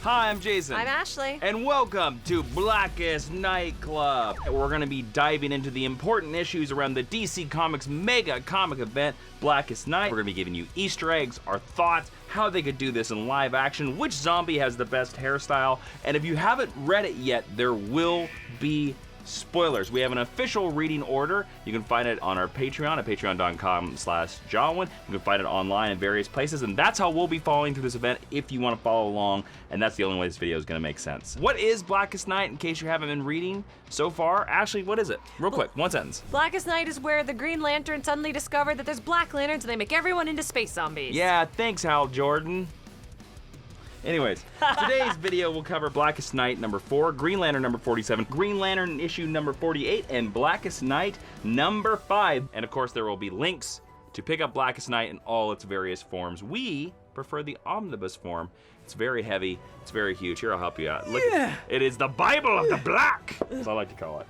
Hi, I'm Jason. I'm Ashley. And welcome to Blackest Night Club. We're going to be diving into the important issues around the DC Comics mega comic event, Blackest Night. We're going to be giving you Easter eggs, our thoughts, how they could do this in live action, which zombie has the best hairstyle, and if you haven't read it yet, there will be spoilers. We have an official reading order. You can find it on our Patreon at patreon.com/Jawiin. You can find it online in various places, and that's how we'll be following through this event if you want to follow along, and that's the only way this video is going to make sense. What is Blackest Night, in case you haven't been reading so far? Ashley, what is it? Real quick, one sentence. Blackest Night is where the Green Lantern suddenly discovered that there's Black Lanterns and they make everyone into space zombies. Yeah, thanks, Hal Jordan. Anyways, today's video will cover Blackest Night number 4, Green Lantern number 47, Green Lantern issue number 48, and Blackest Night number 5. And of course, there will be links to pick up Blackest Night in all its various forms. We prefer the omnibus form. It's very heavy, it's very huge. Here, I'll help you out. Look, it is the Bible of the Black, as I like to call it.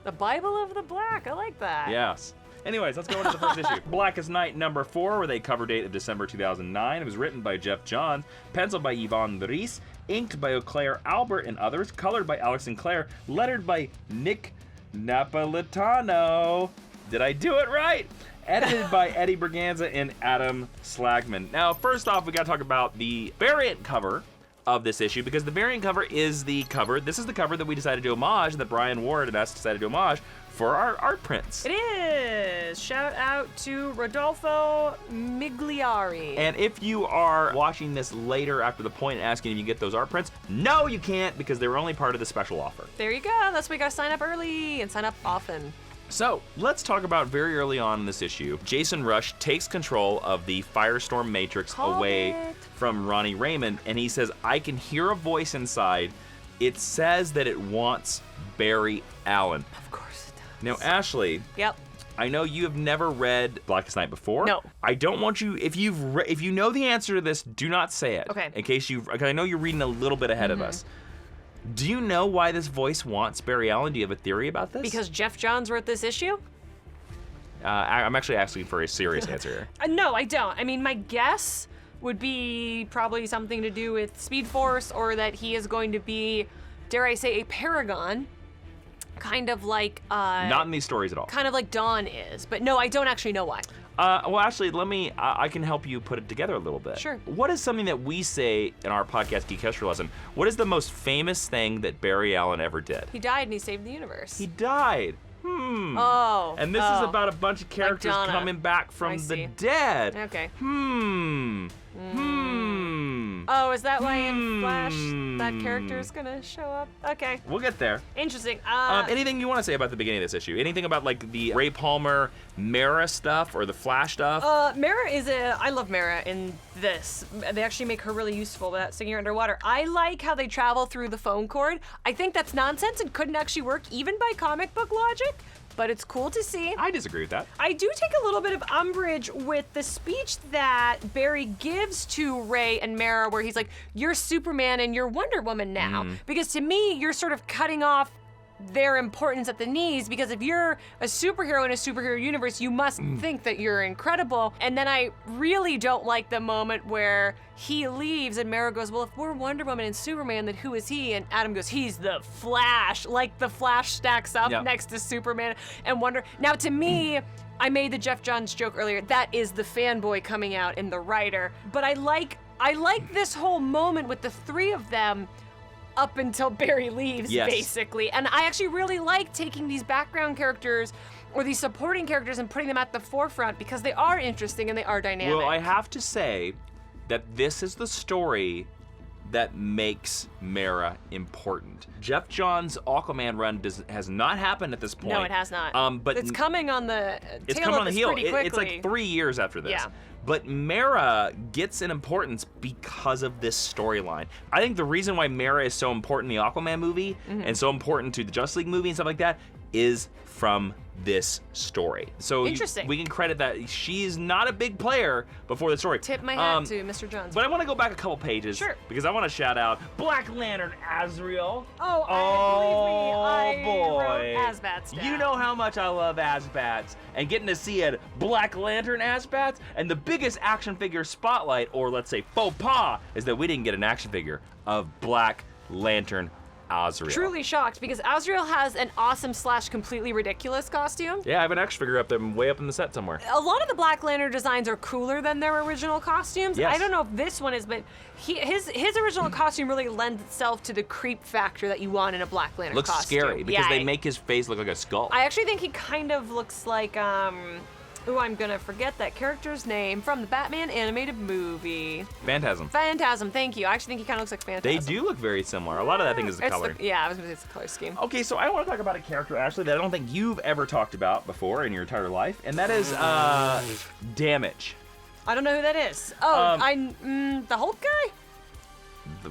The Bible of the Black, I like that. Yes. Anyways, let's go into the first issue. Blackest Night number 4 with a cover date of December 2009. It was written by Jeff Johns, penciled by Yvonne Reese, inked by Auclair Albert and others, colored by Alex Sinclair, lettered by Nick Napolitano. Did I do it right? Edited by Eddie Berganza and Adam Slagman. Now, first off, we gotta talk about the variant cover of this issue, because the variant cover is the cover. This is the cover that we decided to homage, that Brian Ward and us decided to homage for our art prints. It is! Shout out to Rodolfo Migliari. And if you are watching this later after the point and asking if you get those art prints, no you can't, because they were only part of the special offer. There you go, that's why we gotta sign up early and sign up often. So, let's talk about very early on in this issue. Jason Rusch takes control of the Firestorm Matrix away from Ronnie Raymond, and he says, I can hear a voice inside. It says that it wants Barry Allen. Of course it does. Now, Ashley. Yep. I know you have never read Blackest Night before. No. I don't want you, if you know the answer to this, do not say it. Okay. In case because I know you're reading a little bit ahead of us. Do you know why this voice wants Barry Allen? Do you have a theory about this? Because Jeff Johns wrote this issue? I'm actually asking for a serious answer here. No, I don't. I mean, my guess would be probably something to do with Speed Force, or that he is going to be, dare I say, a paragon. Kind of like... Not in these stories at all. Kind of like Dawn is. But no, I don't actually know why. Well, actually, I can help you put it together a little bit. Sure. What is something that we say in our podcast, Geek History Lesson? What is the most famous thing that Barry Allen ever did? He died and he saved the universe. He died. Oh. And this is about a bunch of characters like coming back from the dead. Okay. Oh, is that why in Flash that character is gonna show up? Okay. We'll get there. Interesting. Anything you want to say about the beginning of this issue? Anything about like the Ray Palmer, Mara stuff, or the Flash stuff? Mara I love Mara in this. They actually make her really useful without sticking her underwater. I like how they travel through the phone cord. I think that's nonsense and couldn't actually work even by comic book logic, but it's cool to see. I disagree with that. I do take a little bit of umbrage with the speech that Barry gives to Ray and Mara, where he's like, you're Superman and you're Wonder Woman now. Because to me, you're sort of cutting off their importance at the knees, because if you're a superhero in a superhero universe, you must think that you're incredible. And then I really don't like the moment where he leaves and Mara goes, well, if we're Wonder Woman and Superman, then who is he? And Adam goes, he's the Flash. Like the Flash stacks up next to Superman and Wonder. Now to me, I made the Jeff Johns joke earlier, that is the fanboy coming out in the writer. But I like this whole moment with the three of them up until Barry leaves, basically. And I actually really like taking these background characters or these supporting characters and putting them at the forefront, because they are interesting and they are dynamic. Well, I have to say that this is the story that makes Mara important. Jeff Johns' Aquaman run has not happened at this point. No, it has not. But it's coming on the it's tail coming of on the this heel. pretty quickly. It's like 3 years after this. Yeah. But Mara gets an importance because of this storyline. I think the reason why Mara is so important in the Aquaman movie and so important to the Justice League movie and stuff like that is from this story. So Interesting. we can credit that she's not a big player before the story. Tip my hat to Mr. Jones. But I want to go back a couple pages. Sure. Because I want to shout out Black Lantern Azrael. Believe me, boy. I wrote Asbats down. You know how much I love Asbats, and getting to see a Black Lantern Asbats, and the biggest action figure spotlight, or let's say faux pas, is that we didn't get an action figure of Black Lantern Azrael. Truly shocked because Azrael has an awesome / completely ridiculous costume. Yeah, I have an action figure up there, way up in the set somewhere. A lot of the Black Lantern designs are cooler than their original costumes. Yes. I don't know if this one is, but his original costume really lends itself to the creep factor that you want in a Black Lantern Looks costume. scary because Yeah, they make his face look like a skull. I actually think he kind of looks like, I'm gonna forget that character's name from the Batman animated movie. Phantasm. Phantasm, thank you. I actually think he kind of looks like They Phantasm. do look very similar. A lot of that thing is the It's color. yeah, I was gonna say it's the color scheme. Okay, so I want to talk about a character, Ashley, that I don't think you've ever talked about before in your entire life, and that is Damage. I don't know who that is. The Hulk guy?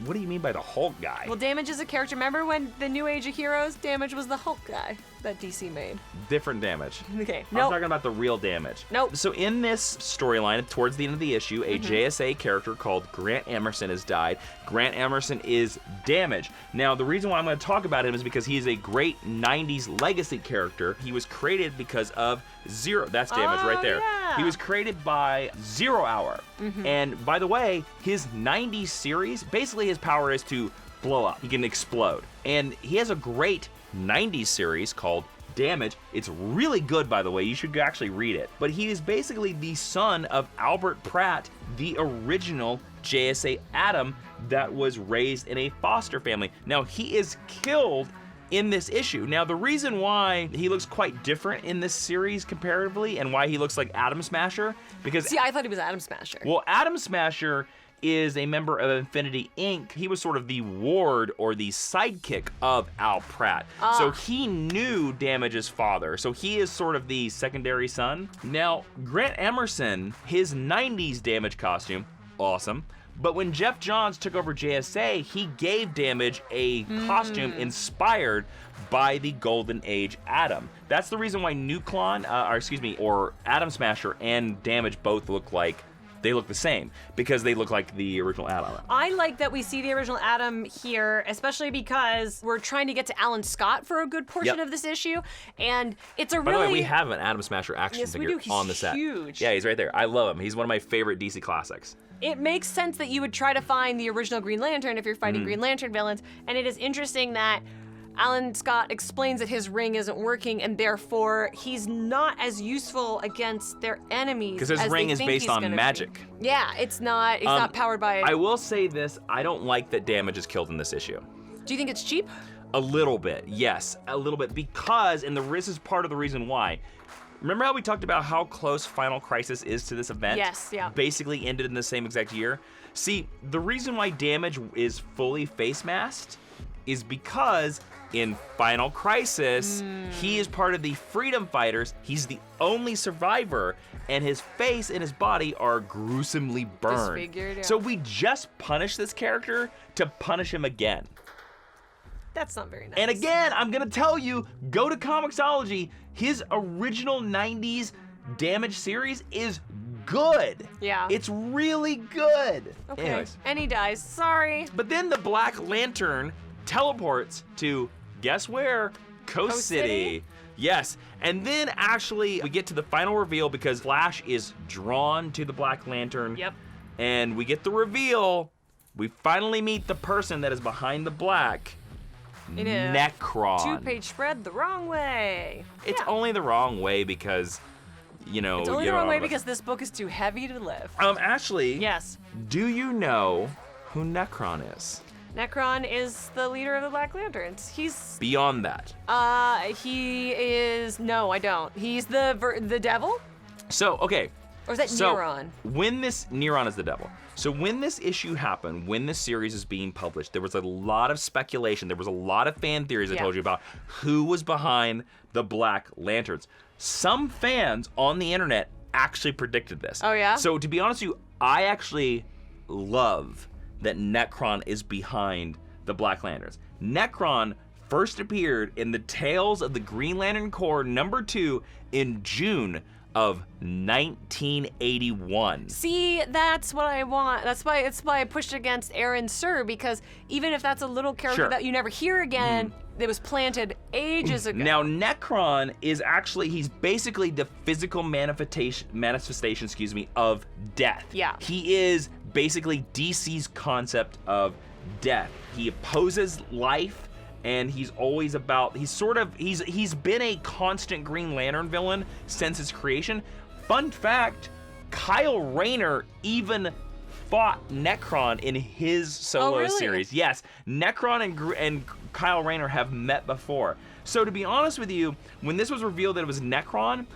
What do you mean by the Hulk guy? Well, Damage is a character. Remember when the New Age of Heroes, Damage was the Hulk guy that DC made? Different Damage. Okay, I'm talking about the real Damage. Nope. So in this storyline, towards the end of the issue, a JSA character called Grant Emerson has died. Grant Emerson is Damage. Now, the reason why I'm going to talk about him is because he is a great 90s legacy character. He was created because of Zero. That's Damage right there. Yeah. He was created by 0 Hour. And by the way, his 90s series, basically his power is to blow up. He can explode. And he has a great 90s series called Damage. It's really good, by the way. You should actually read it. But he is basically the son of Albert Pratt, the original JSA Atom that was raised in a foster family. Now, he is killed in this issue. Now, the reason why he looks quite different in this series comparatively and why he looks like Atom Smasher, because... See, I thought he was Atom Smasher. Well, Atom Smasher is a member of Infinity Inc. He was sort of the ward or the sidekick of Al Pratt. So he knew Damage's father. So he is sort of the secondary son. Now, Grant Emerson, his 90s Damage costume, awesome. But when Jeff Johns took over JSA, he gave Damage a costume inspired by the Golden Age Atom. That's the reason why Nuklon, or Atom Smasher and Damage both look like they look the same, because they look like the original Atom. I like that we see the original Atom here, especially because we're trying to get to Alan Scott for a good portion of this issue, and it's a By really... the way, we have an Atom Smasher action Yes, we figure do. He's on the set. huge. Yeah, he's right there. I love him. He's one of my favorite DC classics. It makes sense that you would try to find the original Green Lantern if you're fighting Green Lantern villains, and it is interesting that Alan Scott explains that his ring isn't working, and therefore he's not as useful against their enemies. Because his as ring they is think based he's on gonna magic. be. Yeah, it's not powered by... I will say this, I don't like that Damage is killed in this issue. Do you think it's cheap? A little bit, yes, a little bit, because, and this is part of the reason why. Remember how we talked about how close Final Crisis is to this event? Yes, yeah. Basically ended in the same exact year. See, the reason why Damage is fully face masked is because in Final Crisis, he is part of the Freedom Fighters. He's the only survivor, and his face and his body are gruesomely burned. Disfigured, yeah. So we just punished this character to punish him again. That's not very nice. And again, I'm gonna tell you, go to Comixology. His original 90s Damage series is good. Yeah. It's really good. Okay. Anyways. And he dies. Sorry. But then the Black Lantern teleports to, guess where? Coast City. Yes. And then actually we get to the final reveal because Flash is drawn to the Black Lantern. Yep. And we get the reveal. We finally meet the person that is behind the black. In a Necron. two-page spread the wrong way. It's Yeah. only the wrong way because, you know. It's only you the wrong know, way because this book is too heavy to lift. Ashley. Yes. Do you know who Necron is? Necron is the leader of the Black Lanterns. He's Beyond that. he is no, I don't. He's the devil? So, okay. Or is that Neron? Neron is the devil. So when this issue happened, when this series is being published, there was a lot of speculation. There was a lot of fan theories I told you about who was behind the Black Lanterns. Some fans on the internet actually predicted this. Oh, yeah? So to be honest with you, I actually love that Necron is behind the Black Lanterns. Necron first appeared in the Tales of the Green Lantern Corps #2 in June of 1981. See, that's what I want. It's why I pushed against Aaron Sir, because even if that's a little character Sure. that you never hear again, it was planted ages ago. Now, Necron is actually, he's basically the physical manifestation, of death. Yeah. He is basically DC's concept of death. He opposes life, and he's always about, he's been a constant Green Lantern villain since his creation. Fun fact, Kyle Rayner even fought Necron in his solo really? series. Yes, Necron and Kyle Rayner have met before. So to be honest with you, when this was revealed that it was Necron,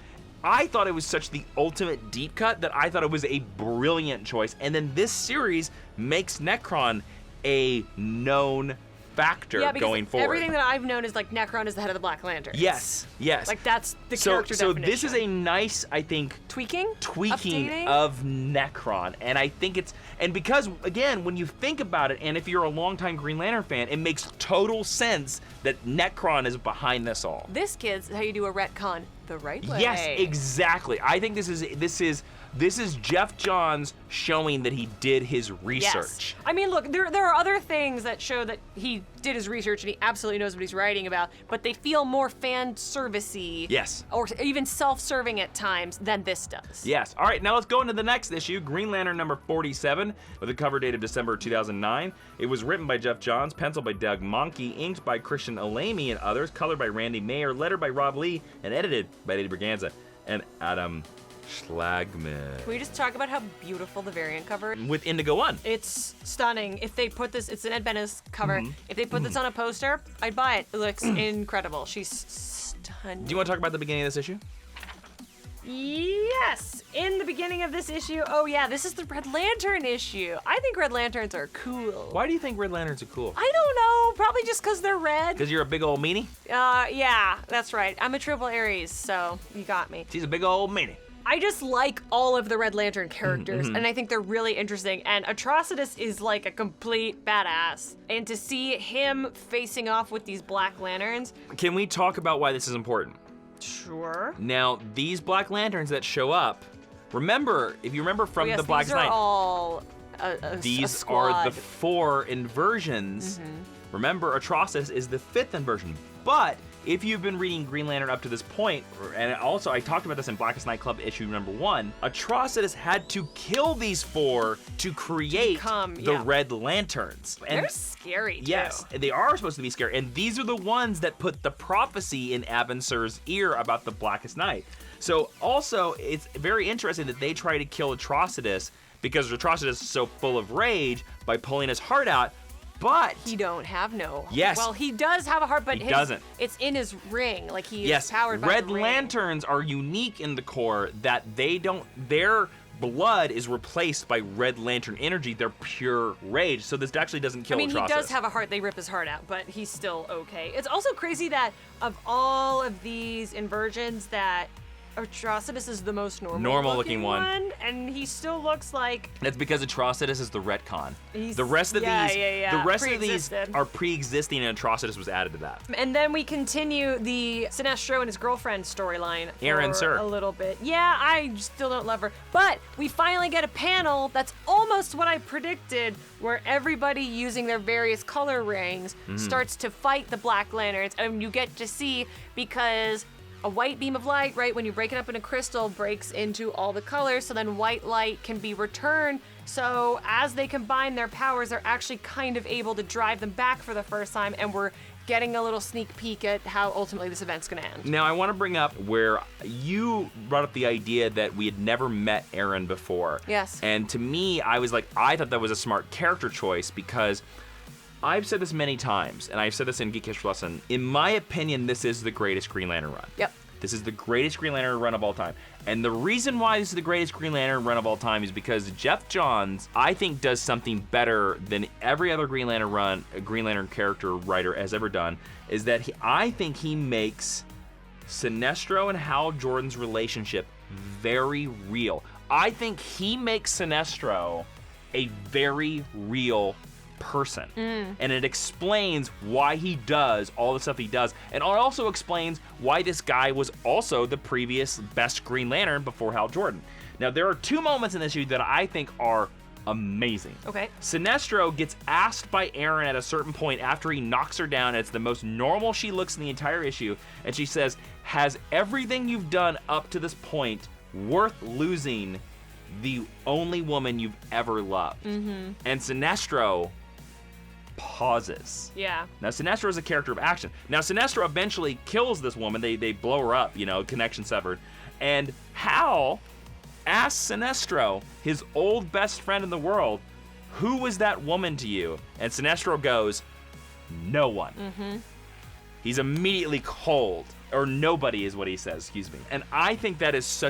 I thought it was such the ultimate deep cut that I thought it was a brilliant choice. And then this series makes Necron a known factor going forward. Everything that I've known is like Necron is the head of the Black Lantern. Yes. Like that's the character so definition. this is a nice, I think, tweaking Updating? of Necron, and I think it's, and because again, when you think about it, and if you're a longtime Green Lantern fan, it makes total sense that Necron is behind this all. This, kids, is how you do a retcon the right way. Yes, exactly. I think this is Jeff Johns showing that he did his research. Yes. I mean, look, there are other things that show that he did his research and he absolutely knows what he's writing about, but they feel more fan servicey. Yes. Or even self-serving at times than this does. Yes. All right, now let's go into the next issue, Green Lantern #47, with a cover date of December 2009. It was written by Jeff Johns, penciled by Doug Mahnke, inked by Christian Alamy and others, colored by Randy Mayer, lettered by Rob Lee, and edited by Eddie Berganza and Adam Schlagman. Can we just talk about how beautiful the variant cover is? With Indigo One. It's stunning. If they put this, it's an Ed Benes cover. Mm-hmm. If they put this on a poster, I'd buy it. It looks incredible. She's stunning. Do you want to talk about the beginning of this issue? Yes! In the beginning of this issue, oh yeah, this is the Red Lantern issue. I think Red Lanterns are cool. Why do you think Red Lanterns are cool? I don't know. Probably just because they're red. Because you're a big old meanie? Yeah, that's right. I'm a triple Aries, so you got me. She's a big old meanie. I just like all of the Red Lantern characters, and I think they're really interesting. And Atrocitus is like a complete badass. And to see him facing off with these Black Lanterns. Can we talk about why this is important? Sure. Now, these Black Lanterns that show up, remember, if you remember from the Blackest Night, these are all these a are the squad. 4 inversions. Remember, Atrocitus is the 5th inversion. But if you've been reading Green Lantern up to this point, and also I talked about this in Blackest Night Club issue #1, Atrocitus had to kill these 4 to create the Red Lanterns. And they're scary, too. yes, they are supposed to be scary. And these are the ones that put the prophecy in Abin Sur's ear about the Blackest Night. So also, it's very interesting that they try to kill Atrocitus because Atrocitus is so full of rage by pulling his heart out. But he don't have no. Yes. Well, he does have a heart, but he doesn't. It's in his ring. Like he yes, is powered by Red the ring. Lanterns are unique in the Corps that they don't. Their blood is replaced by Red Lantern energy. They're pure rage. So this actually doesn't kill Atrocitus. He does have a heart. They rip his heart out, but he's still okay. It's also crazy that of all of these inversions, that Atrocitus is the most normal looking one, and he still looks like. That's because Atrocitus is the retcon. The rest of the rest of these are pre-existing, and Atrocitus was added to that. And then we continue the Sinestro and his girlfriend storyline Aaron for Sir. a little bit. Yeah, I still don't love her, but we finally get a panel that's almost what I predicted, where everybody using their various color rings starts to fight the Black Lanterns, and you get to see because. A white beam of light, right, when you break it up in a crystal, breaks into all the colors, so then white light can be returned. So as they combine their powers, they're actually kind of able to drive them back for the first time, and we're getting a little sneak peek at how ultimately this event's gonna end. Now, I want to bring up where you brought up the idea that we had never met Aaron before. Yes. And to me, I was like, I thought that was a smart character choice because I've said this many times, and I've said this in Geek History Lesson. In my opinion, this is the greatest Green Lantern run. Yep. This is the greatest Green Lantern run of all time. And the reason why this is the greatest Green Lantern run of all time is because Jeff Johns, I think, does something better than every other Green Lantern run, a Green Lantern character writer has ever done, is that I think he makes Sinestro and Hal Jordan's relationship very real. I think he makes Sinestro a very real person. And it explains why he does all the stuff he does. And it also explains why this guy was also the previous best Green Lantern before Hal Jordan. Now, there are 2 moments in this issue that I think are amazing. Okay. Sinestro gets asked by Aaron at a certain point after he knocks her down. It's the most normal she looks in the entire issue. And she says, has everything you've done up to this point worth losing the only woman you've ever loved? And Sinestro pauses. Yeah. Now, Sinestro is a character of action. Now, Sinestro eventually kills this woman. They blow her up, you know, connection severed. And Hal asks Sinestro, his old best friend in the world, who was that woman to you? And Sinestro goes, no one. He's immediately cold, or nobody is what he says, excuse me. And I think that is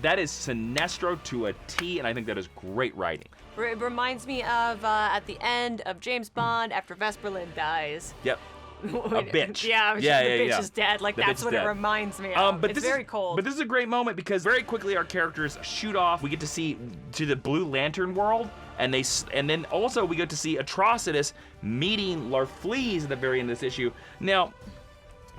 that is Sinestro to a T, and I think that is great writing. It reminds me of at the end of James Bond after Vesper Lynd dies. Yep. A bitch. Yeah, the bitch is dead. Like, The that's bitch what is it dead. reminds me of. But It's this very is, cold. But this is a great moment because very quickly our characters shoot off. We get to see to the Blue Lantern world, and then also we get to see Atrocitus meeting Larfleeze at the very end of this issue. Now,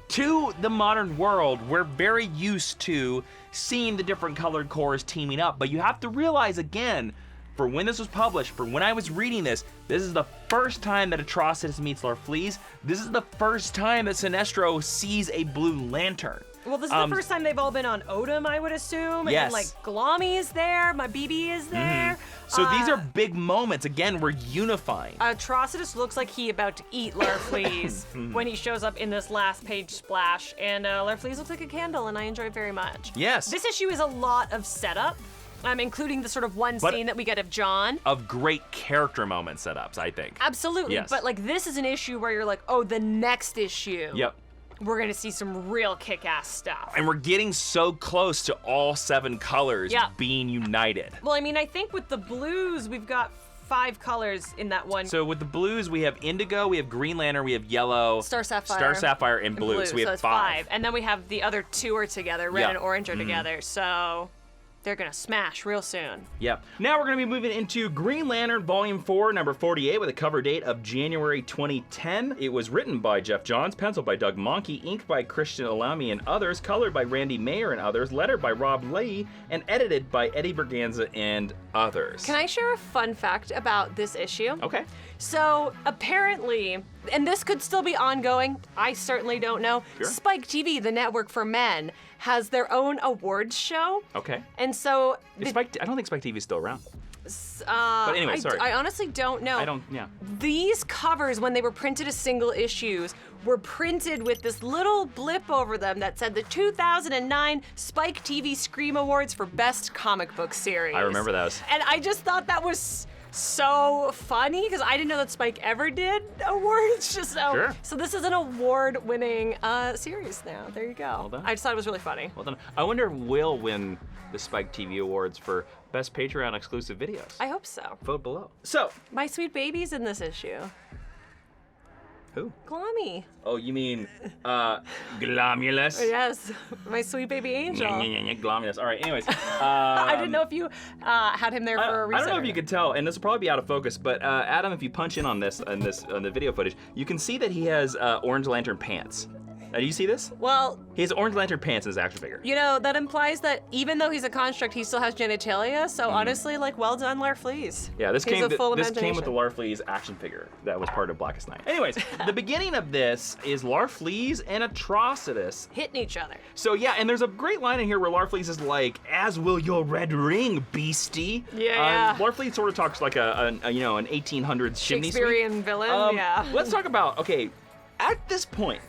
to the modern world, we're very used to seeing the different colored cores teaming up, but you have to realize again, for when this was published, for when I was reading this is the first time that Atrocitus meets Larfleeze. This is the first time that Sinestro sees a Blue Lantern. Well, this is the first time they've all been on Odom, I would assume. Yes. And like Glommy is there, my BB is there. So these are big moments. Again, we're unifying. Atrocitus looks like he about to eat Larfleeze when he shows up in this last page splash. And Larfleeze looks like a candle, and I enjoy it very much. Yes. This issue is a lot of setup, including the sort of one scene that we get of John. Of great character moment setups, I think. Absolutely. Yes. But like this is an issue where you're like, oh, the next issue. Yep. We're gonna see some real kick-ass stuff. And we're getting so close to all 7 colors Yeah. being united. Well, I mean, I think with the blues, we've got 5 colors in that one. So with the blues, we have indigo, we have Green Lantern, we have yellow, Star Sapphire, and blue. So we have it's 5. And then we have the other 2 are together, red Yeah. and orange are together. So they're gonna smash real soon. Yep. Now we're going to be moving into Green Lantern Volume 4, number 48, with a cover date of January 2010. It was written by Jeff Johns, penciled by Doug Monkey, inked by Christian Alamy and others, colored by Randy Mayer and others, lettered by Rob Lee, and edited by Eddie Berganza and others. Can I share a fun fact about this issue? Okay. So apparently, and this could still be ongoing, I certainly don't know, Sure. Spike TV, the network for men, has their own awards show. Okay. And so I don't think Spike TV is still around. but anyway, sorry. I honestly don't know. Yeah. These covers, when they were printed as single issues, were printed with this little blip over them that said the 2009 Spike TV Scream Awards for Best Comic Book Series. I remember those. And I just thought that was so funny because I didn't know that Spike ever did awards. Sure. So this is an award-winning series now. There you go. Well done. I just thought it was really funny. Well done. I wonder if we'll win the Spike TV Awards for Best Patreon exclusive videos. I hope so. Vote below. So, My Sweet Baby's in this issue. who? Glommy. Oh, you mean Glomulus? Yes, my sweet baby angel. Glomulus. All right, anyways. I didn't know if you had him there for a reason. I don't know if you could tell, and this will probably be out of focus, but Adam, if you punch in on this, on the video footage, you can see that he has Orange Lantern pants. Do you see this? Well, He has Orange Lantern pants in his action figure. you know, that implies that even though he's a construct, he still has genitalia. So honestly, like, well done, Larfleeze. Yeah, this He's came a full with the imagination. Larfleeze action figure that was part of Blackest Night. Anyways, the beginning of this is Larfleeze and Atrocitus. Hitting each other. So yeah, and there's a great line in here where Larfleeze is like, "As will your red ring, beastie." Yeah. Larfleeze sort of talks like an 1800s chimney sweep. Shakespearean villain, yeah. Let's talk about, okay, at this point,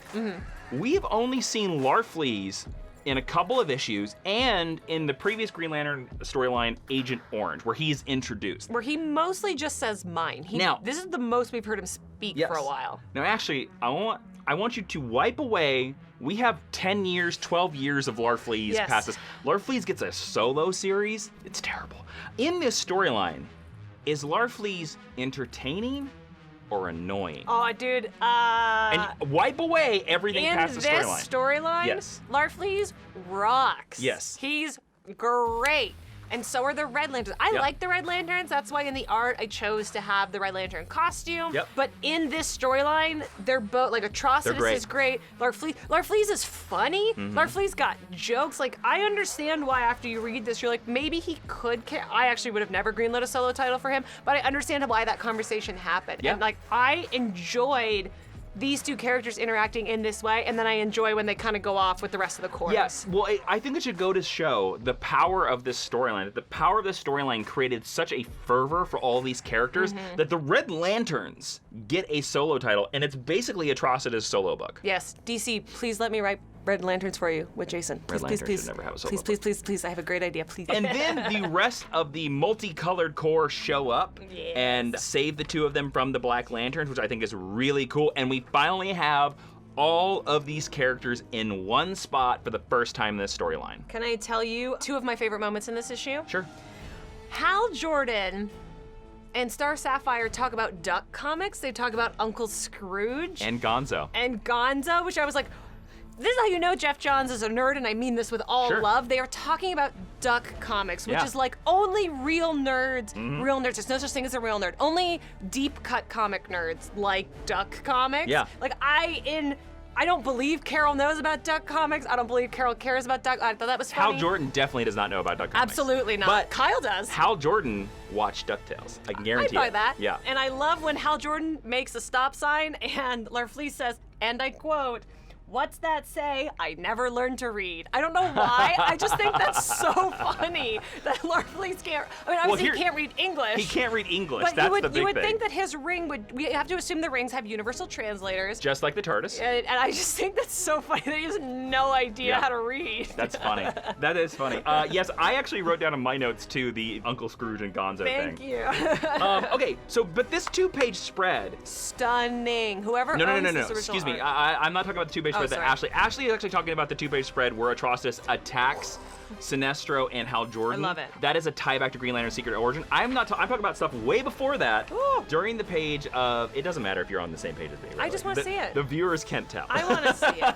we've only seen Larfleeze in a couple of issues and in the previous Green Lantern storyline, Agent Orange, where he's introduced. Where he mostly just says mine. Now- this is the most we've heard him speak for a while. Now, actually, I want you to wipe away. We have 10 years, 12 years of Larfleeze Yes. past us. Larfleeze gets a solo series. It's terrible. In this storyline, is Larfleeze entertaining or annoying? Oh, dude. And wipe away everything in past the this storyline. storyline, Yes. Larfleeze rocks. Yes. He's great. and so are the Red Lanterns. I like the Red Lanterns. That's why in the art I chose to have the Red Lantern costume. Yep. But in this storyline, they're both, like, Atrocitus is great. Larfleeze is funny. Larfleeze got jokes. Like, I understand why after you read this, you're like, maybe he could I actually would have never greenlit a solo title for him, but I understand why that conversation happened. Yeah. And, like, I enjoyed these two characters interacting in this way, and then I enjoy when they kind of go off with the rest of the chorus. Yes, well, I think it should go to show the power of this storyline. The power of this storyline created such a fervor for all these characters that the Red Lanterns get a solo title, and it's basically Atrocitus' solo book. Yes, DC, please let me write Red Lanterns for you with Jason. Red Please, Lanterns please, should never have a solo please, please, please, I have a great idea, please. And then the rest of the multicolored corps show up and save the two of them from the Black Lanterns, which I think is really cool. And we finally have all of these characters in one spot for the first time in this storyline. Can I tell you two of my favorite moments in this issue? Sure. Hal Jordan and Star Sapphire talk about Duck Comics. They talk about Uncle Scrooge. And Gonzo. And Gonzo, which I was like, this is how you know Jeff Johns is a nerd, and I mean this with all love. They are talking about Duck Comics, which is like only real nerds, There's no such thing as a real nerd. Only deep cut comic nerds like Duck Comics. Yeah. Like I don't believe Carol knows about Duck Comics. I don't believe Carol cares about Duck. I thought that was funny. Hal Jordan definitely does not know about Duck Comics. Absolutely not. But Kyle does. Hal Jordan watched DuckTales. I can guarantee I'd buy it. that. Yeah. And I love when Hal Jordan makes a stop sign and Larfleeze says, and I quote, "What's that say? I never learned to read." I don't know why. I just think that's so funny that Larfleeze can't. I mean, obviously he can't read English. He can't read English. But That's you would, the big you would thing. think that his ring would. We have to assume the rings have universal translators. Just like the TARDIS. And I just think that's so funny that he has no idea how to read. That's funny. That is funny. Yes, I actually wrote down in my notes too the Uncle Scrooge and Gonzo thing. Thank you. Okay, so but this 2-page spread. Stunning. Whoever No. owns this original Excuse me. art. I'm not talking about the 2-page spread that sorry. Ashley is actually talking about the 2-page spread where Atrocitus attacks Sinestro and Hal Jordan. I love it. That is a tie back to Green Lantern's Secret Origin. I'm talking about stuff way before that. Ooh. During the page of, it doesn't matter if you're on the same page as me. Really. I just wanna see it. The viewers can't tell. I want to see it.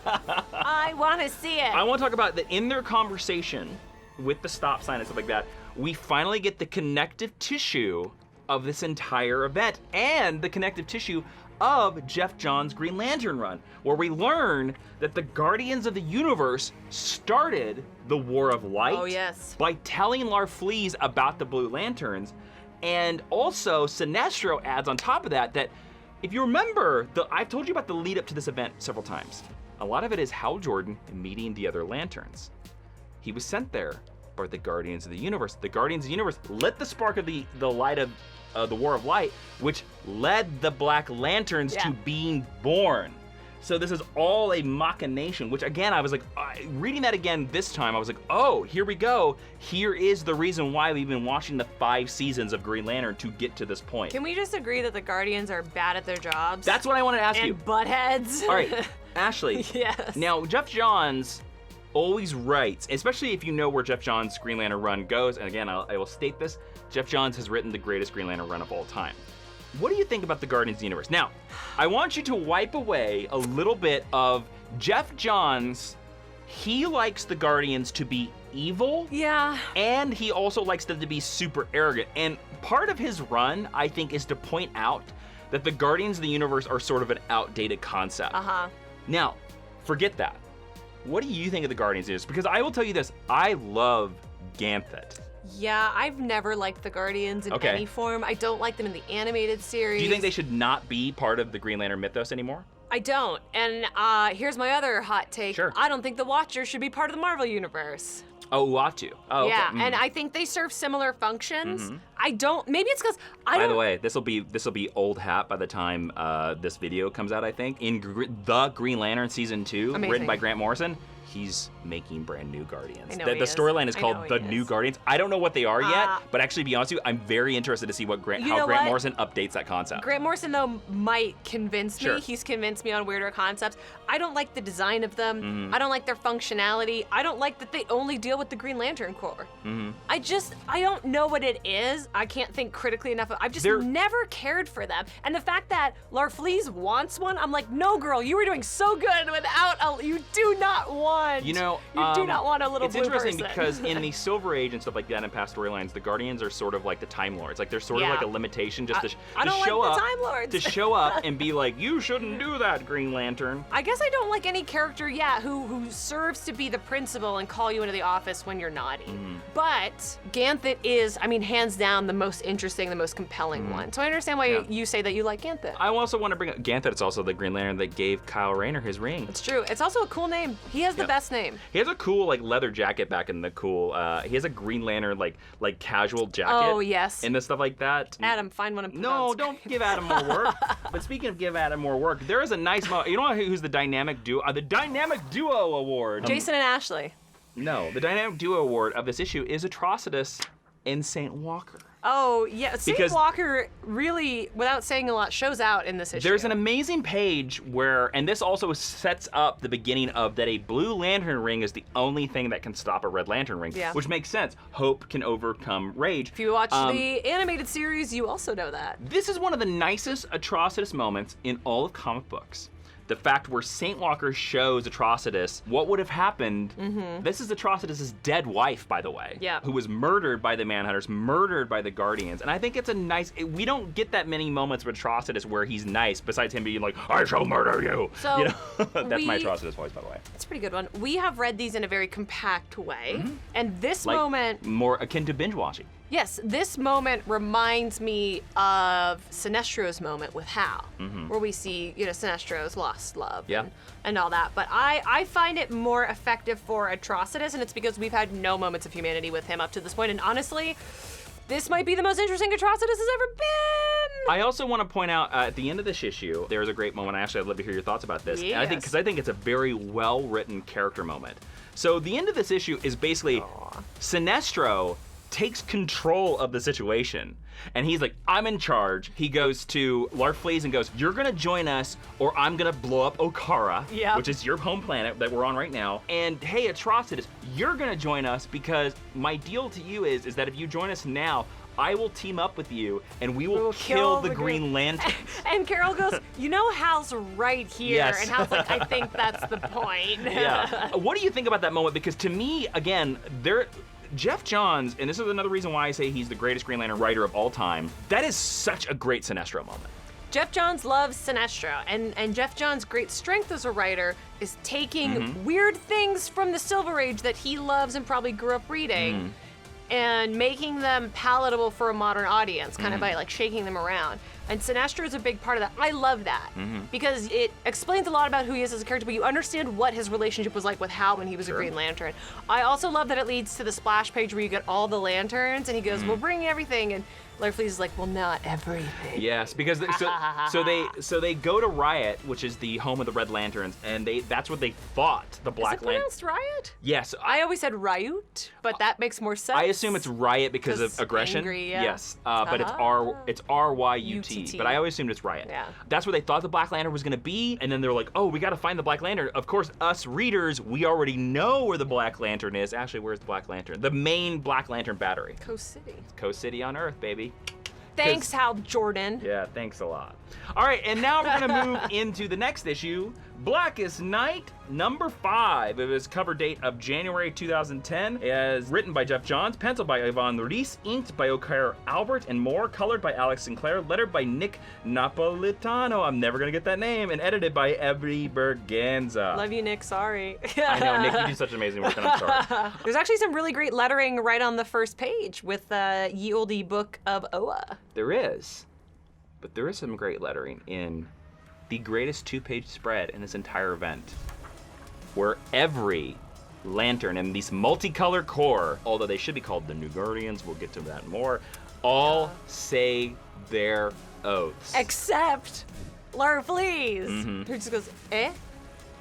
I want to see it. I want to talk about that in their conversation with the stop sign and stuff like that, we finally get the connective tissue of this entire event and the connective tissue of Jeff Johns' Green Lantern run, where we learn that the Guardians of the Universe started the War of Light by telling Larfleeze about the Blue Lanterns. And also, Sinestro adds on top of that if you remember, I've told you about the lead up to this event several times. A lot of it is Hal Jordan meeting the other Lanterns. He was sent there by the Guardians of the Universe. The Guardians of the Universe lit the spark of the light of the War of Light, which led the Black Lanterns to being born. So this is all a machination, which again, I was like, reading that again this time, I was like, oh, here we go. Here is the reason why we've been watching the 5 seasons of Green Lantern to get to this point. Can we just agree that the Guardians are bad at their jobs? That's what I wanted to ask you. And buttheads. All right, Ashley. Yes. Now, Jeff Johns always writes, especially if you know where Jeff Johns' Green Lantern run goes, and again, I will state this, Jeff Johns has written the greatest Green Lantern run of all time. What do you think about the Guardians of the Universe? Now, I want you to wipe away a little bit of Jeff Johns. He likes the Guardians to be evil. Yeah. And he also likes them to be super arrogant. And part of his run, I think, is to point out that the Guardians of the Universe are sort of an outdated concept. Uh-huh. Now, forget that. What do you think of the Guardians of the Universe? Because I will tell you this, I love Ganthet. Yeah, I've never liked the Guardians in any form. I don't like them in the animated series. Do you think they should not be part of the Green Lantern mythos anymore? I don't. And here's my other hot take. Sure. I don't think the Watcher should be part of the Marvel Universe. Oh, Uatu. Oh, okay. Yeah, and I think they serve similar functions. I don't. Maybe it's because I don't. By the way, this will be old hat by the time this video comes out. I think in the Green Lantern season 2, written by Grant Morrison. He's making brand new Guardians. The storyline is called The New Guardians. I don't know what they are yet, but actually, to be honest with you, I'm very interested to see how Grant Morrison updates that concept. Grant Morrison, though, might convince me. Sure. He's convinced me on weirder concepts. I don't like the design of them. I don't like their functionality. I don't like that they only deal with the Green Lantern Corps. I don't know what it is. I can't think critically enough. I've just never cared for them. And the fact that Larfleeze wants one, I'm like, no, girl, you were doing so good without you do not want want. You know, you do not want a little it's blue interesting person. because in the Silver Age and stuff like that in past storylines, the Guardians are sort of like the Time Lords. Like they're sort of like a limitation just to I don't show like up. the Time Lords. To show up and be like, you shouldn't do that, Green Lantern. I guess I don't like any character, who serves to be the principal and call you into the office when you're naughty. But Ganthet is, I mean, hands down the most interesting, the most compelling one. So I understand why you say that you like Ganthet. I also want to bring up Ganthet. It's also the Green Lantern that gave Kyle Rayner his ring. It's true. It's also a cool name. He has the best name. He has a cool like leather jacket back in the cool. He has a Green Lantern like casual jacket. Oh yes. And the stuff like that. Adam, find one and put it on No, screen. don't give Adam more work. But speaking of give Adam more work, there is a nice moment. You know who's the dynamic duo? The dynamic duo award. Jason and Ashley. No, the dynamic duo award of this issue is Atrocitus and Saint Walker. Oh, yeah. Saint Because- Walker really, without saying a lot, shows out in this issue. There's an amazing page where, and this also sets up the beginning of that a Blue Lantern ring is the only thing that can stop a Red Lantern ring, Yeah. which makes sense. Hope can overcome rage. If you watch the animated series, you also know that. This is one of the nicest Atrocitus moments in all of comic books. The fact where Saint Walker shows Atrocitus what would have happened. This is Atrocitus' dead wife, by the way. Yeah. Who was murdered by the Manhunters, murdered by the Guardians. And I think it's a nice, we don't get that many moments with Atrocitus where he's nice, besides him being like, I shall murder you. So you know? That's my Atrocitus voice, by the way. It's a pretty good one. We have read these in a very compact way. And this Like, moment, more akin to binge watching. yes, this moment reminds me of Sinestro's moment with Hal, where we see, Sinestro's lost love and all that. But I find it more effective for Atrocitus, and it's because we've had no moments of humanity with him up to this point. And honestly, this might be the most interesting Atrocitus has ever been. I also want to point out at the end of this issue, there's a great moment. Actually, I'd love to hear your thoughts about this. And because I think it's a very well-written character moment. So the end of this issue is basically Sinestro takes control of the situation. And he's like, I'm in charge. He goes to Larfleeze and goes, you're gonna join us or I'm gonna blow up Okara, which is your home planet that we're on right now. And hey, Atrocitus, you're gonna join us because my deal to you is that if you join us now, I will team up with you and we will kill the Green Lantern. And Carol goes, Hal's right here. Yes. And Hal's like, I think that's the point. Yeah. What do you think about that moment? Because to me, again, Jeff Johns, and this is another reason why I say he's the greatest Green Lantern writer of all time, that is such a great Sinestro moment. Jeff Johns loves Sinestro, and Jeff Johns' great strength as a writer is taking weird things from the Silver Age that he loves and probably grew up reading and making them palatable for a modern audience, kind of by like shaking them around. And Sinestro is a big part of that. I love that because it explains a lot about who he is as a character, but you understand what his relationship was like with Hal when he was a Green Lantern. I also love that it leads to the splash page where you get all the lanterns and he goes, we'll bring everything. And Larfleeze is like, well, not everything. Yes, because so they go to Riot, which is the home of the Red Lanterns, and that's what they fought the Black Is it pronounced Riot? Yes. I always said Riot, but that makes more sense. I assume it's Riot because of aggression. Angry, yeah. Yes, but it's R-Y-U-T. UTT. But I always assumed it's Riot. Yeah. That's where they thought the Black Lantern was going to be, and then they're like, oh, we got to find the Black Lantern. Of course, us readers, we already know where the Black Lantern is. Actually, where's the Black Lantern? The main Black Lantern battery. Coast City. Coast City on Earth, baby. Thanks, Hal Jordan. Yeah, thanks a lot. All right, and now we're going to move into the next issue, Blackest Night, number 5. It was cover date of January 2010. As written by Jeff Johns, penciled by Ivan Reis, inked by O'Kara Albert, and more, colored by Alex Sinclair, lettered by Nick Napolitano, I'm never going to get that name, and edited by Evry Berganza. Love you, Nick. Sorry. I know, Nick, you do such amazing work, and I'm sorry. There's actually some really great lettering right on the first page with Ye Olde Book of Oa. There is. But there is some great lettering in the greatest 2-page spread in this entire event, where every lantern in these multicolor corps, although they should be called the New Guardians, we'll get to that more, all say their oaths. Except Larfleeze, who just goes, eh?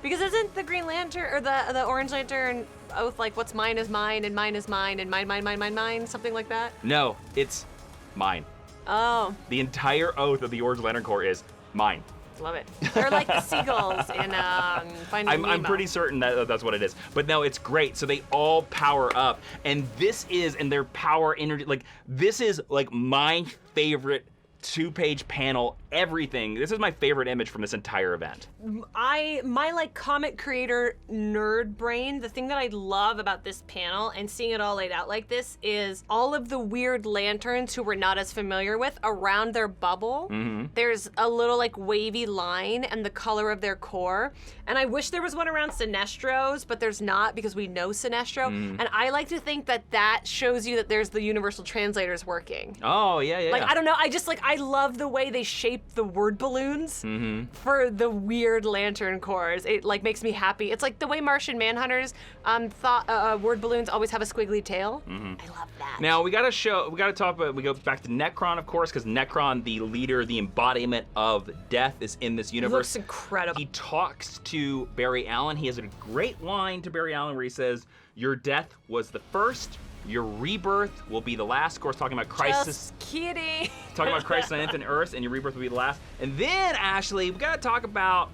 Because isn't the Green Lantern, or the Orange Lantern oath like, what's mine is mine, and mine is mine, and mine, something like that? No, it's mine. Oh. The entire oath of the Orange Lantern Corps is mine. Love it. They're like the seagulls in Finding Nemo. I'm pretty certain that that's what it is. But no, it's great. So they all power up. And this is, and their power energy, like, this is like my favorite 2-page panel everything. This is my favorite image from this entire event. My like comic creator nerd brain, the thing that I love about this panel and seeing it all laid out like this is all of the weird lanterns who we're not as familiar with around their bubble. There's a little like wavy line and the color of their core. And I wish there was one around Sinestro's, but there's not because we know Sinestro. And I like to think that that shows you that there's the universal translators working. Oh, yeah. Like, I don't know, I love the way they shape the word balloons for the weird lantern cores. It like makes me happy. It's like the way Martian Manhunters thought word balloons always have a squiggly tail. I love that. Now we go back to Necron, of course, because Necron, the leader, the embodiment of death, is in this universe. Looks incredible. He talks to Barry Allen. He has a great line to Barry Allen where he says, "Your death was the first. Your rebirth will be the last." Of course, talking about Crisis. Just kidding. Talking about Crisis on Infinite Earths, and your rebirth will be the last. And then, Ashley, we gotta talk about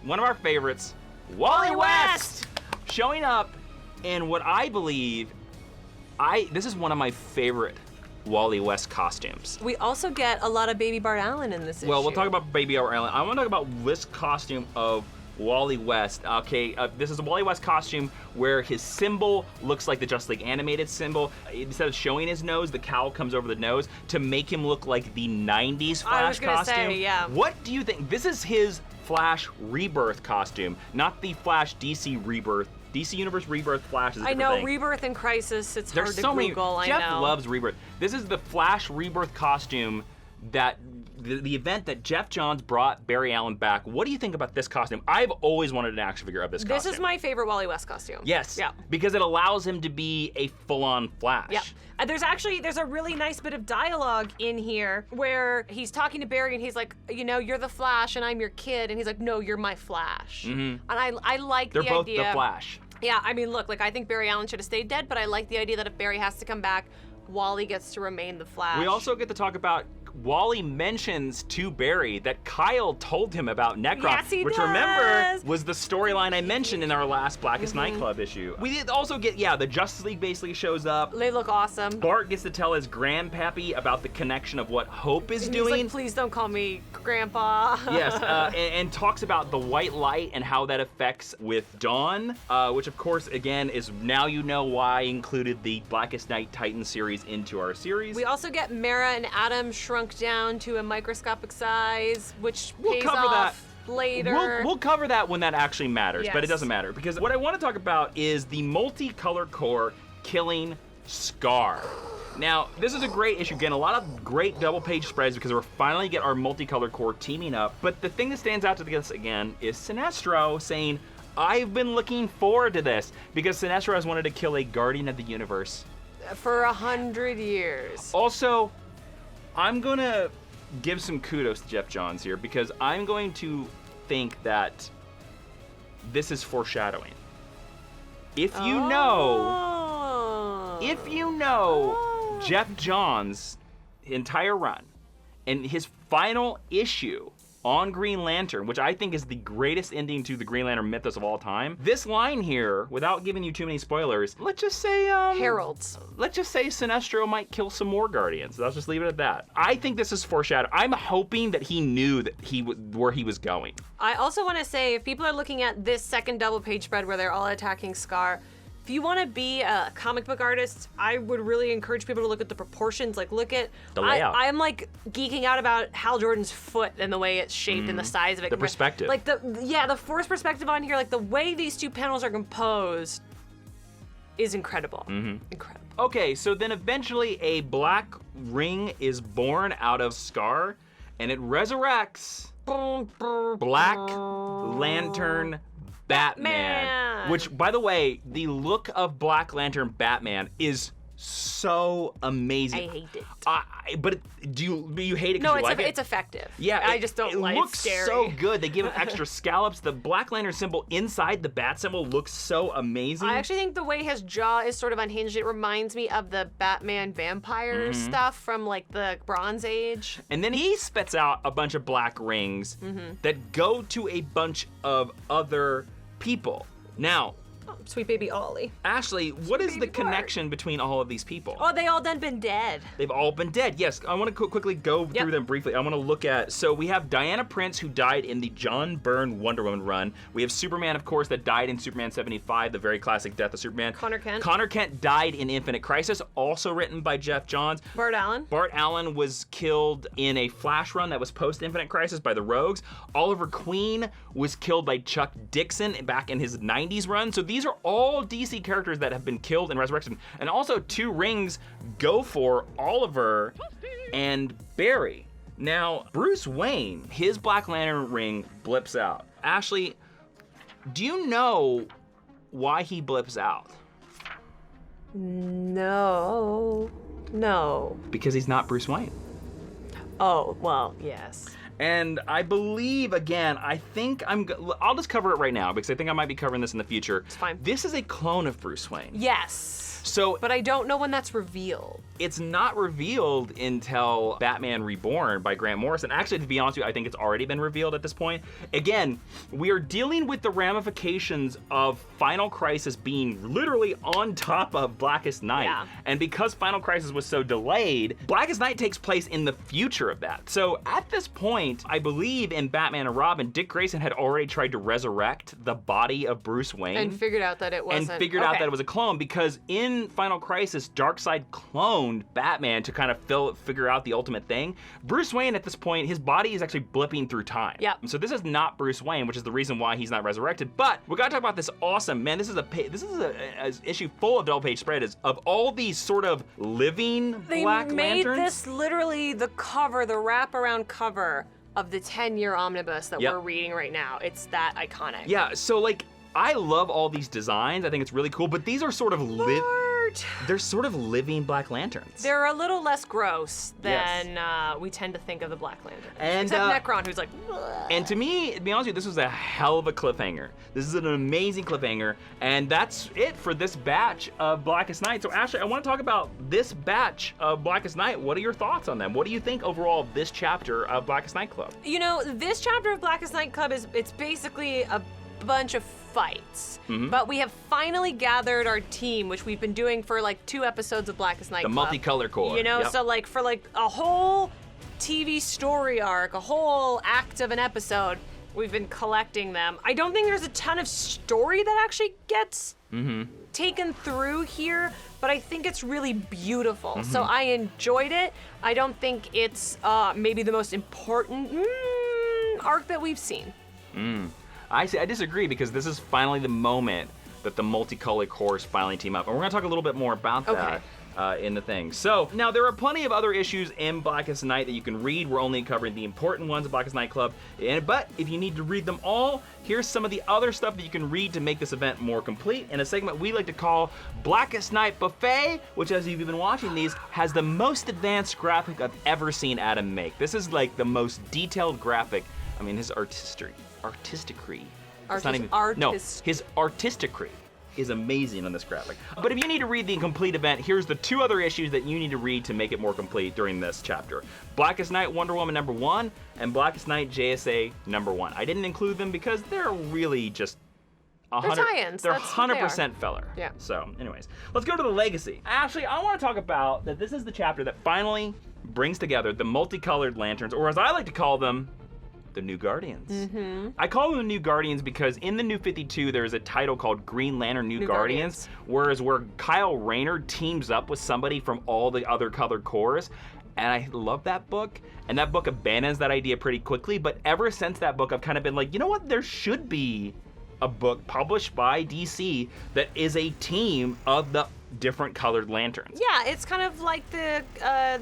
one of our favorites, Wally West, showing up in what I believe, this is one of my favorite Wally West costumes. We also get a lot of Baby Bart Allen in this issue. Well, we'll talk about Baby Bart Allen. I want to talk about this costume of Wally West. Okay, this is a Wally West costume where his symbol looks like the Justice League animated symbol. Instead of showing his nose, the cowl comes over the nose to make him look like the 90s Flash I was gonna costume. say, yeah. What do you think? This is his Flash Rebirth costume, not the Flash DC Rebirth. DC Universe Rebirth Flash is a I different know, thing. Rebirth and Crisis, it's There's hard to so Google, many. I Jeff know. loves Rebirth. This is the Flash Rebirth costume that the event that Jeff Johns brought Barry Allen back. What do you think about this costume? I've always wanted an action figure of this costume. This is my favorite Wally West costume. Yes. Yeah. Because it allows him to be a full-on Flash. Yeah. There's a really nice bit of dialogue in here where he's talking to Barry and he's like, you know, you're the Flash and I'm your kid. And he's like, no, you're my Flash. And I like They're the both idea. the Flash. Yeah, I mean, look, like I think Barry Allen should have stayed dead, but I like the idea that if Barry has to come back, Wally gets to remain the Flash. We also get to talk about Wally mentions to Barry that Kyle told him about Necron, Yes, he which does. remember was the storyline I mentioned in our last Blackest Night Club issue. We did also get, the Justice League basically shows up. They look awesome. Bart gets to tell his grandpappy about the connection of what Hope is And doing. He's like, please don't call me Grandpa. Yes, and talks about the white light and how that affects with Dawn, which of course, again, is now you know why I included the Blackest Night Titan series into our series. We also get Mara and Adam shrunk down to a microscopic size, which We'll pays cover off later. We'll cover that when that actually matters, but it Yes. doesn't matter because what I want to talk about is the multicolor core killing Scar. Now, this is a great issue. Again, a lot of great double page spreads because we're finally get our multicolor core teaming up. But the thing that stands out to this again is Sinestro saying, I've been looking forward to this because Sinestro has wanted to kill a Guardian of the Universe For 100 years. Also, I'm gonna give some kudos to Jeff Johns here because I'm going to think that this is foreshadowing. If you know Jeff Johns' entire run and his final issue on Green Lantern, which I think is the greatest ending to the Green Lantern mythos of all time. This line here, without giving you too many spoilers, let's just say Heralds. Let's just say Sinestro might kill some more Guardians. Let's just leave it at that. I think this is foreshadowing. I'm hoping that he knew that where he was going. I also want to say, if people are looking at this second double page spread where they're all attacking Scar, if you want to be a comic book artist, I would really encourage people to look at the proportions. Like, look at the layout. I'm like geeking out about Hal Jordan's foot and the way it's shaped and the size of it. The perspective. Like the forced perspective on here, like the way these two panels are composed is incredible. Incredible. Okay, so then eventually a black ring is born out of Scar, and it resurrects Black Lantern Batman. Which, by the way, the look of Black Lantern Batman is so amazing. I hate it. But do you hate it? No, you like it? it's effective. Yeah, I just don't like it. It looks Scary. so good. They give it extra scallops. The Black Lantern symbol inside the bat symbol looks so amazing. I actually think the way his jaw is sort of unhinged, it reminds me of the Batman vampire stuff from like the Bronze Age. And then he spits out a bunch of black rings that go to a bunch of other people. Now, Sweet baby Ollie. Ashley, what is the baby Bart. connection between all of these people? Oh, they all done been dead. They've all been dead. Yes, I want to quickly go through them briefly. I want to look at, so we have Diana Prince, who died in the John Byrne Wonder Woman run. We have Superman, of course, that died in Superman 75, the very classic death of Superman. Connor Kent. Connor Kent died in Infinite Crisis, also written by Jeff Johns. Bart Allen. Bart Allen was killed in a Flash run that was post-Infinite Crisis by the Rogues. Oliver Queen was killed by Chuck Dixon back in his 90s run. So these are all DC characters that have been killed in Resurrection. And also 2 rings go for Oliver and Barry. Now, Bruce Wayne, his Black Lantern ring blips out. Ashley, do you know why he blips out? No. Because he's not Bruce Wayne. Oh, well, yes. And I believe, again, I'll just cover it right now because I think I might be covering this in the future. It's fine. This is a clone of Bruce Wayne. Yes. So, but I don't know when that's revealed. It's not revealed until Batman Reborn by Grant Morrison. Actually, to be honest with you, I think it's already been revealed at this point. Again, we are dealing with the ramifications of Final Crisis being literally on top of Blackest Night. Yeah. And because Final Crisis was so delayed, Blackest Night takes place in the future of that. So at this point, I believe in Batman and Robin, Dick Grayson had already tried to resurrect the body of Bruce Wayne. And figured out that it wasn't. And figured out that it was a clone, because in Final Crisis, Darkseid cloned Batman to kind of figure out the ultimate thing. Bruce Wayne at this point, his body is actually blipping through time. Yep. So this is not Bruce Wayne, which is the reason why he's not resurrected. But we gotta talk about this awesome, man, this is a issue full of double page spreads of all these sort of living Black Lanterns. They made this literally the cover, the wraparound cover of the 10-year omnibus that we're reading right now. It's that iconic. Yeah, so like, I love all these designs. I think it's really cool, but these are sort of they're sort of living Black Lanterns. They're a little less gross than we tend to think of the Black Lantern. And, except Necron, who's like, "Ugh." And to me, to be honest with you, this was a hell of a cliffhanger. This is an amazing cliffhanger, and that's it for this batch of Blackest Night. So Ashley, I want to talk about this batch of Blackest Night. What are your thoughts on them? What do you think overall of this chapter of Blackest Night Club? You know, this chapter of Blackest Night Club it's basically a bunch of fights, but we have finally gathered our team, which we've been doing for like 2 episodes of Blackest Night Club. The multicolor core. You know, so like for like a whole TV story arc, a whole act of an episode, we've been collecting them. I don't think there's a ton of story that actually gets taken through here, but I think it's really beautiful. So I enjoyed it. I don't think it's maybe the most important arc that we've seen. I disagree, because this is finally the moment that the multicolored cores finally team up. And we're gonna talk a little bit more about that in the thing. So, now there are plenty of other issues in Blackest Night that you can read. We're only covering the important ones of Blackest Night Club. But if you need to read them all, here's some of the other stuff that you can read to make this event more complete in a segment we like to call Blackest Night Buffet, which, as you've been watching these, has the most advanced graphic I've ever seen Adam make. This is like the most detailed graphic. I mean, his artistry. His artistry is amazing on this graphic. But if you need to read the complete event, here's the 2 other issues that you need to read to make it more complete during this chapter. Blackest Night Wonder Woman #1 and Blackest Night JSA #1. I didn't include them because they're really just They're tie-ins. They're That's what they 100% filler. Yeah. So, anyways, let's go to the legacy. Ashley, I want to talk about that this is the chapter that finally brings together the multicolored lanterns, or as I like to call them, the New Guardians. I call them the New Guardians because in the New 52, there's a title called Green Lantern New Guardians, where Kyle Rayner teams up with somebody from all the other colored cores. And I love that book, and that book abandons that idea pretty quickly, but ever since that book, I've kind of been like, you know what, there should be a book published by DC that is a team of the different colored lanterns. Yeah, it's kind of like the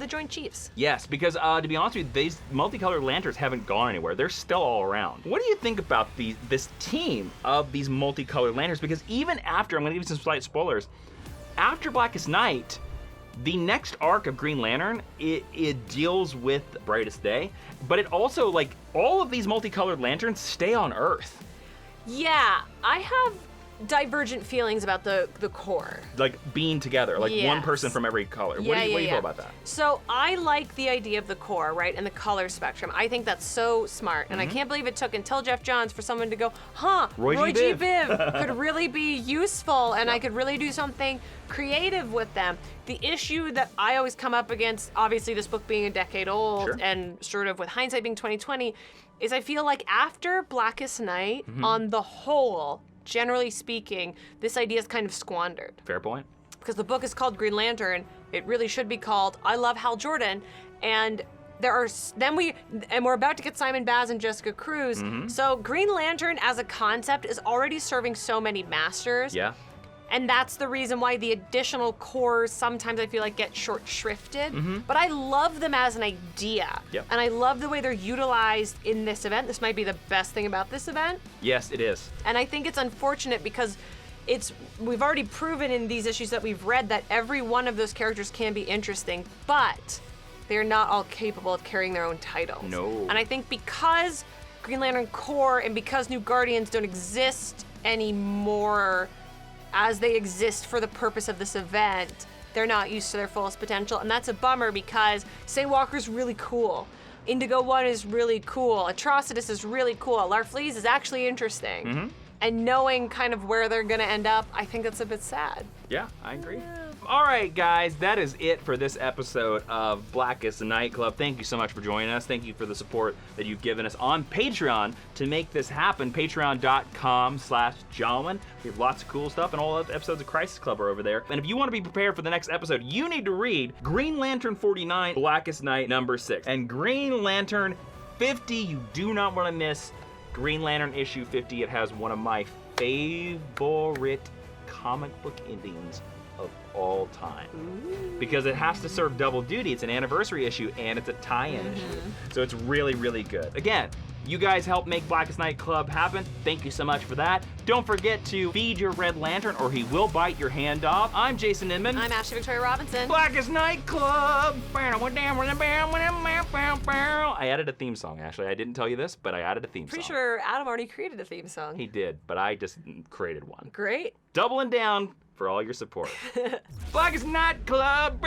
Joint Chiefs. Yes, because to be honest with you, these multicolored lanterns haven't gone anywhere. They're still all around. What do you think about this team of these multicolored lanterns? Because even after, I'm gonna give you some slight spoilers, after Blackest Night, the next arc of Green Lantern, it deals with Brightest Day, but it also, like, all of these multicolored lanterns stay on Earth. Yeah, I have divergent feelings about the core. Like being together, like one Yes. person from every color. What do you feel about that? So I like the idea of the core, right, and the color spectrum. I think that's so smart, and I can't believe it took until Jeff Johns for someone to go, Roy G. Biv could really be useful, and I could really do something creative with them. The issue that I always come up against, obviously this book being a decade old, Sure. and sort of with hindsight being 2020, is I feel like after Blackest Night, on the whole, generally speaking, this idea is kind of squandered. Fair point. Because the book is called Green Lantern, it really should be called I Love Hal Jordan, and we're about to get Simon Baz and Jessica Cruz. So Green Lantern as a concept is already serving so many masters. Yeah. And that's the reason why the additional cores sometimes I feel like get short shrifted. But I love them as an idea. Yep. And I love the way they're utilized in this event. This might be the best thing about this event. Yes, it is. And I think it's unfortunate because we've already proven in these issues that we've read that every one of those characters can be interesting, but they're not all capable of carrying their own titles. No. And I think because Green Lantern Corps and because New Guardians don't exist anymore as they exist for the purpose of this event, they're not used to their fullest potential. And that's a bummer because Say Walker's really cool. Indigo One is really cool. Atrocitus is really cool. Larfleeze is actually interesting. And knowing kind of where they're gonna end up, I think that's a bit sad. Yeah, I agree. All right, guys, that is it for this episode of Blackest Night Club. Thank you so much for joining us. Thank you for the support that you've given us on Patreon to make this happen. Patreon.com/Jawiin. We have lots of cool stuff, and all the episodes of Crisis Club are over there. And if you want to be prepared for the next episode, you need to read Green Lantern 49, Blackest Night #6, and Green Lantern 50. You do not want to miss Green Lantern issue 50. It has one of my favorite comic book endings of all time. Because it has to serve double duty. It's an anniversary issue and it's a tie-in issue. So it's really, really good. Again, you guys helped make Blackest Night Club happen. Thank you so much for that. Don't forget to feed your Red Lantern or he will bite your hand off. I'm Jason Inman. I'm Ashley Victoria Robinson. Blackest Night Club. I added a theme song, Ashley. I didn't tell you this, but I added a theme Pretty song. sure Adam already created a theme song. He did, but I just created one. Great. Doubling down for all your support. Blackest Night Club.